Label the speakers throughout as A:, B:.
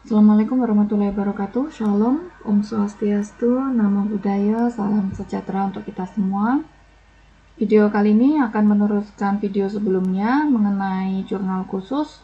A: Assalamualaikum warahmatullahi wabarakatuh. Shalom, Om Swastiastu, Namo Buddhaya, salam sejahtera untuk kita semua. Video kali ini akan meneruskan video sebelumnya mengenai jurnal khusus.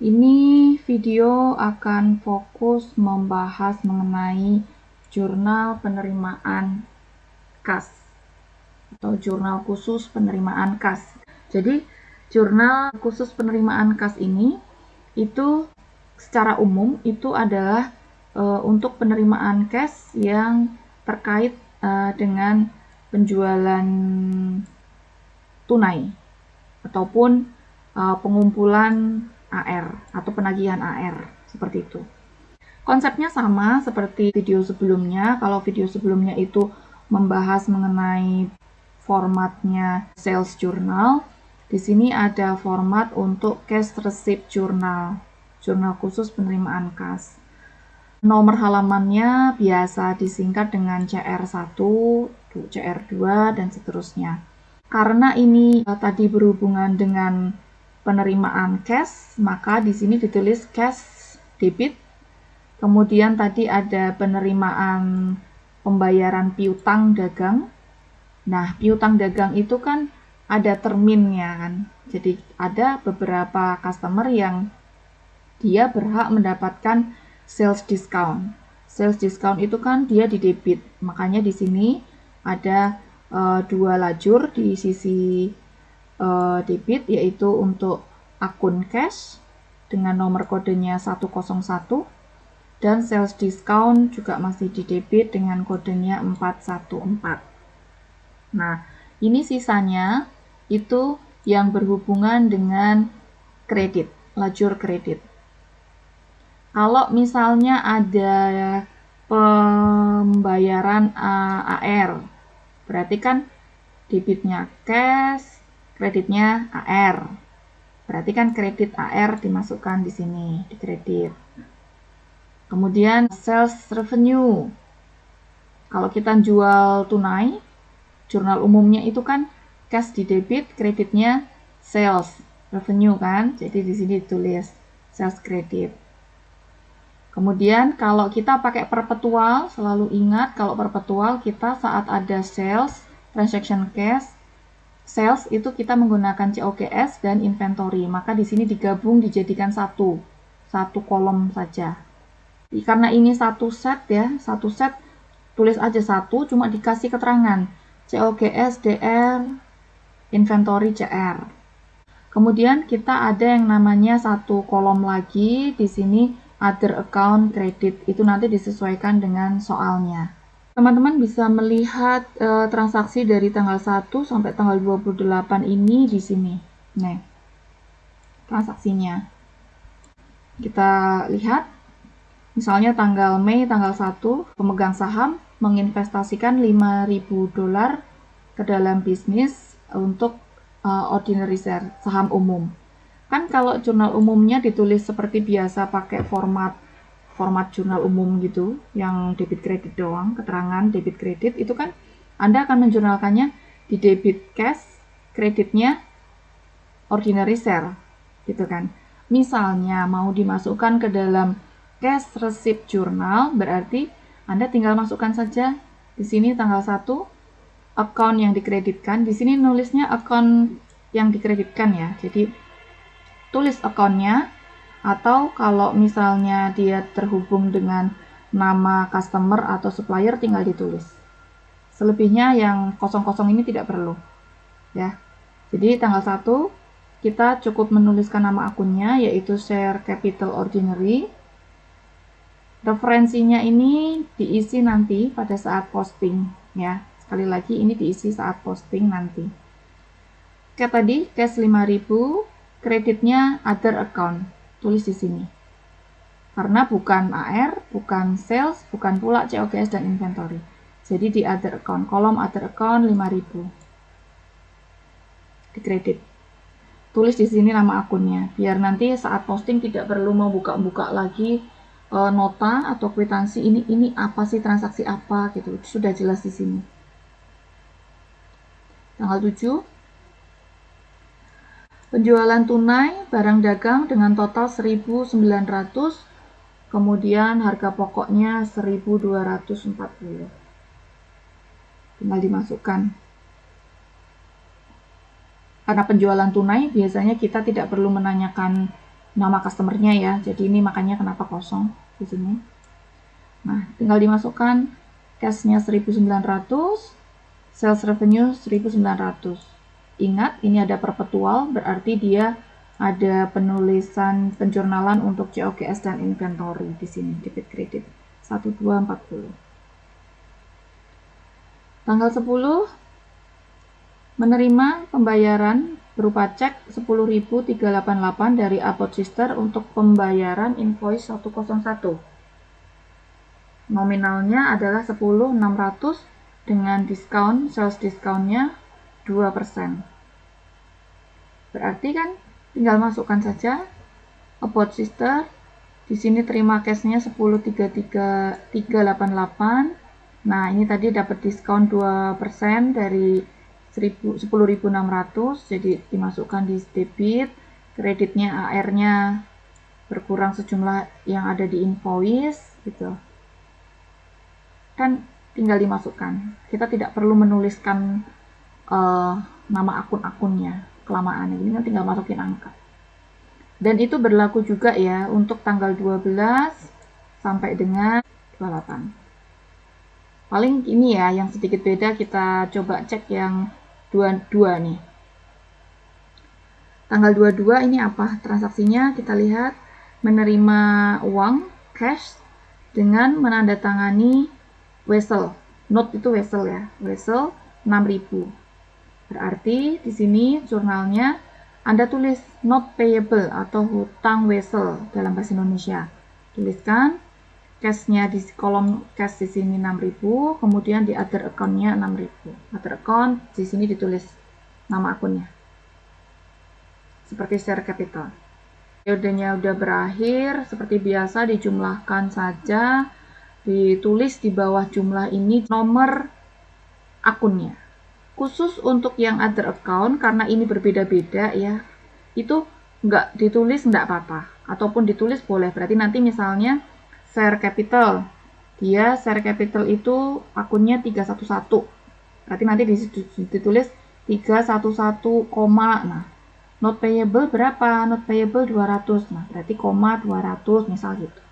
A: Ini video akan fokus membahas mengenai jurnal penerimaan kas atau jurnal khusus penerimaan kas. Jadi, jurnal khusus penerimaan kas ini itu secara umum itu adalah untuk penerimaan cash yang terkait dengan penjualan tunai ataupun pengumpulan AR atau penagihan AR seperti itu. Konsepnya sama seperti video sebelumnya. Kalau video sebelumnya itu membahas mengenai formatnya sales journal, di sini ada format untuk cash receipt journal. Jurnal khusus penerimaan kas. Nomor halamannya biasa disingkat dengan CR1, CR2, dan seterusnya. Karena ini tadi berhubungan dengan penerimaan cash, maka di sini ditulis cash debit. Kemudian tadi ada penerimaan pembayaran piutang dagang. Nah, piutang dagang itu kan ada terminnya kan. Jadi ada beberapa customer yang dia berhak mendapatkan sales discount. Sales discount itu kan dia di debit. Makanya di sini ada dua lajur di sisi debit, yaitu untuk akun cash dengan nomor kodenya 101 dan sales discount juga masih di debit dengan kodenya 414. Nah, ini sisanya itu yang berhubungan dengan kredit, lajur kredit. Kalau misalnya ada pembayaran AR, berarti kan debitnya cash, kreditnya AR. Berarti kan kredit AR dimasukkan di sini, di kredit. Kemudian sales revenue. Kalau kita jual tunai, jurnal umumnya itu kan cash di debit, kreditnya sales revenue kan. Jadi di sini ditulis sales kredit. Kemudian kalau kita pakai perpetual, selalu ingat kalau perpetual kita saat ada sales, transaction cash, sales itu kita menggunakan COGS dan inventory. Maka di sini digabung dijadikan satu kolom saja. Karena ini satu set ya, satu set tulis aja satu, cuma dikasih keterangan COGS DR, inventory CR. Kemudian kita ada yang namanya satu kolom lagi di sini other account credit, itu nanti disesuaikan dengan soalnya. Teman-teman bisa melihat transaksi dari tanggal 1 sampai tanggal 28 ini di sini. Nah, transaksinya. Kita lihat, misalnya tanggal Mei, tanggal 1, pemegang saham menginvestasikan $5.000 ke dalam bisnis untuk ordinary share, saham umum. Kan kalau jurnal umumnya ditulis seperti biasa pakai format jurnal umum gitu, yang debit kredit doang, keterangan debit kredit, itu kan Anda akan menjurnalkannya di debit cash, kreditnya ordinary share, gitu kan. Misalnya mau dimasukkan ke dalam cash receipt journal, berarti Anda tinggal masukkan saja di sini tanggal 1, account yang dikreditkan. Di sini nulisnya account yang dikreditkan ya. Jadi tulis account-nya, atau kalau misalnya dia terhubung dengan nama customer atau supplier tinggal ditulis. Selebihnya yang kosong-kosong ini tidak perlu. Ya. Jadi tanggal 1 kita cukup menuliskan nama akunnya yaitu share capital ordinary. Referensinya ini diisi nanti pada saat posting ya. Sekali lagi ini diisi saat posting nanti. Kayak tadi cash 5.000, kreditnya other account. Tulis di sini. Karena bukan AR, bukan sales, bukan pula COGS dan inventory. Jadi di other account, kolom other account 5.000. Di kredit. Tulis di sini nama akunnya, biar nanti saat posting tidak perlu mau buka-buka lagi nota atau kwitansi ini apa sih, transaksi apa gitu. Sudah jelas di sini. Tanggal 7. Penjualan tunai barang dagang dengan total 1.900 kemudian harga pokoknya 1.240. Tinggal dimasukkan. Karena penjualan tunai biasanya kita tidak perlu menanyakan nama customernya ya. Jadi ini makanya kenapa kosong di sini. Nah, tinggal dimasukkan cashnya 1.900, sales revenue 1.900. Ingat, ini ada perpetual, berarti dia ada penulisan penjurnalan untuk COGS dan inventory di sini, debit kredit 1240. Tanggal 10 menerima pembayaran berupa cek 10.388 dari Abot Sister untuk pembayaran invoice 101. Nominalnya adalah 10.600 dengan diskon, sales diskonnya 2%. Berarti kan tinggal masukkan saja Abot Sister. Di sini terima cashnya 10.388. Nah, ini tadi dapat diskon 2% dari 10.600, jadi dimasukkan di debit, kreditnya AR-nya berkurang sejumlah yang ada di invoice gitu. Dan tinggal dimasukkan. Kita tidak perlu menuliskan nama akun-akunnya, kelamaan ini tinggal masukin angka. Dan itu berlaku juga ya untuk tanggal 12 sampai dengan 28. Paling ini ya yang sedikit beda, kita coba cek yang 22 nih. Tanggal 22 ini apa transaksinya? Kita lihat menerima uang cash dengan menandatangani wesel. Note itu wesel ya. Wesel 6.000. Berarti di sini jurnalnya Anda tulis not payable atau hutang wesel dalam bahasa Indonesia. Tuliskan cashnya di kolom cash di sini 6.000, kemudian di other account-nya 6.000. Other account di sini ditulis nama akunnya. Seperti share capital. Periodenya udah berakhir, seperti biasa dijumlahkan saja, ditulis di bawah jumlah ini nomor akunnya. Khusus untuk yang other account, karena ini berbeda-beda ya, itu nggak ditulis nggak apa-apa, ataupun ditulis boleh. Berarti nanti misalnya share capital, dia share capital itu akunnya 311, berarti nanti ditulis 311, nah not payable berapa? Not payable 200, nah berarti koma 200 misal gitu.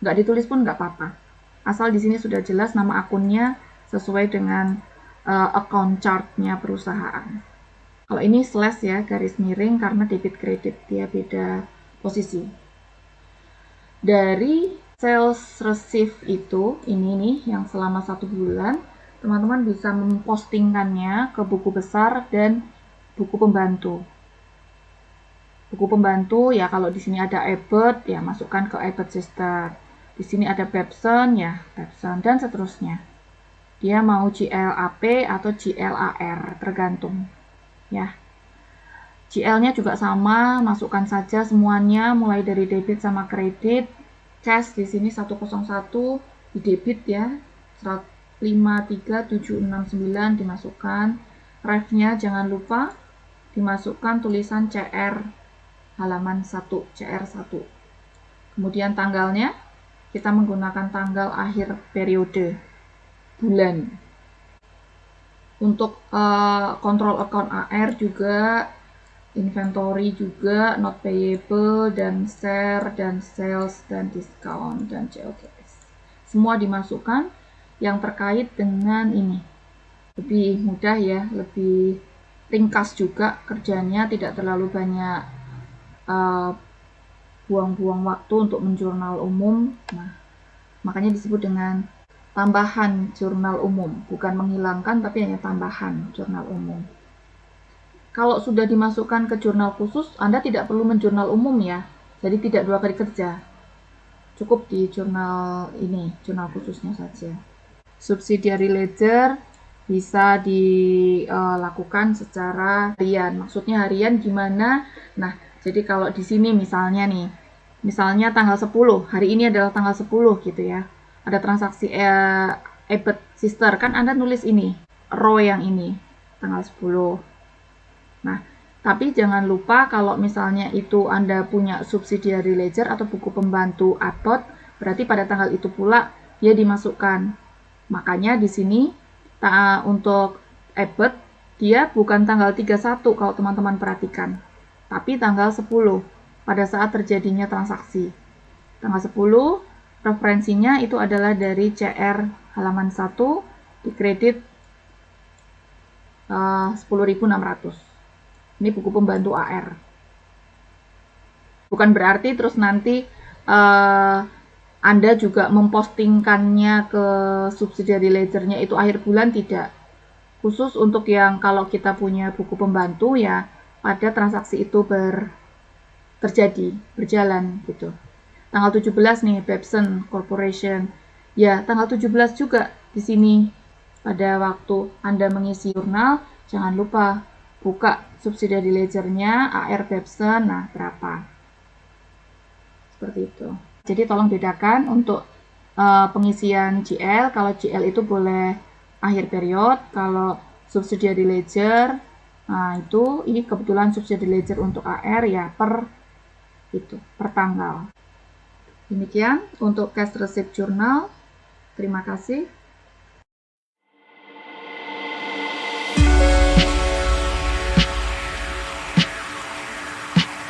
A: Nggak ditulis pun nggak apa-apa, asal di sini sudah jelas nama akunnya sesuai dengan account chart-nya perusahaan. Kalau ini slash ya, garis miring, karena debit kredit dia beda posisi. Dari sales receive itu, ini nih yang selama 1 bulan, teman-teman bisa mempostingkannya ke buku besar dan buku pembantu. Buku pembantu ya, kalau di sini ada Abot ya masukkan ke Abot Sister. Di sini ada Babson ya, Babson, dan seterusnya. Dia mau GLAP atau GLAR, tergantung ya. GL-nya juga sama, masukkan saja semuanya mulai dari debit sama kredit. Cash di sini 101 di debit ya, 53769 dimasukkan. Ref-nya jangan lupa dimasukkan tulisan CR halaman 1, CR1. Kemudian tanggalnya kita menggunakan tanggal akhir periode bulan. Untuk kontrol account AR juga, inventory juga, not payable, dan share, dan sales, dan discount, dan COGS. Semua dimasukkan yang terkait dengan ini. Lebih mudah ya, lebih ringkas juga kerjanya, tidak terlalu banyak buang-buang waktu untuk menjurnal umum. Nah, makanya disebut dengan tambahan jurnal umum, bukan menghilangkan tapi hanya tambahan jurnal umum. Kalau sudah dimasukkan ke jurnal khusus, Anda tidak perlu menjurnal umum ya. Jadi tidak 2 kali kerja. Cukup di jurnal ini, jurnal khususnya saja. Subsidiary ledger bisa dilakukan secara harian. Maksudnya harian gimana? Nah, jadi kalau di sini misalnya nih, misalnya tanggal 10, hari ini adalah tanggal 10 gitu ya. Ada transaksi Abot Sister, kan Anda nulis ini, row yang ini, tanggal 10. Nah, tapi jangan lupa kalau misalnya itu Anda punya subsidiary ledger atau buku pembantu Abot, Berarti pada tanggal itu pula dia dimasukkan. Makanya di sini untuk EBIT dia bukan tanggal 31 kalau teman-teman perhatikan, tapi tanggal 10 pada saat terjadinya transaksi. Tanggal 10 referensinya itu adalah dari CR halaman 1 dikredit 10.600. Ini buku pembantu AR. Bukan berarti terus nanti Anda juga mempostingkannya ke subsidiary ledger-nya itu akhir bulan, tidak. Khusus untuk yang kalau kita punya buku pembantu ya pada transaksi itu terjadi, berjalan gitu. Tanggal 17 nih, Babson Corporation. Ya, tanggal 17 juga di sini. Pada waktu Anda mengisi jurnal, jangan lupa buka subsidiary ledger-nya, AR Babson, nah berapa. Seperti itu. Jadi tolong bedakan untuk pengisian GL, kalau GL itu boleh akhir period, kalau subsidiary ledger, nah itu ini kebetulan subsidiary ledger untuk AR ya per tanggal. Demikian untuk cash receipt journal. Terima kasih.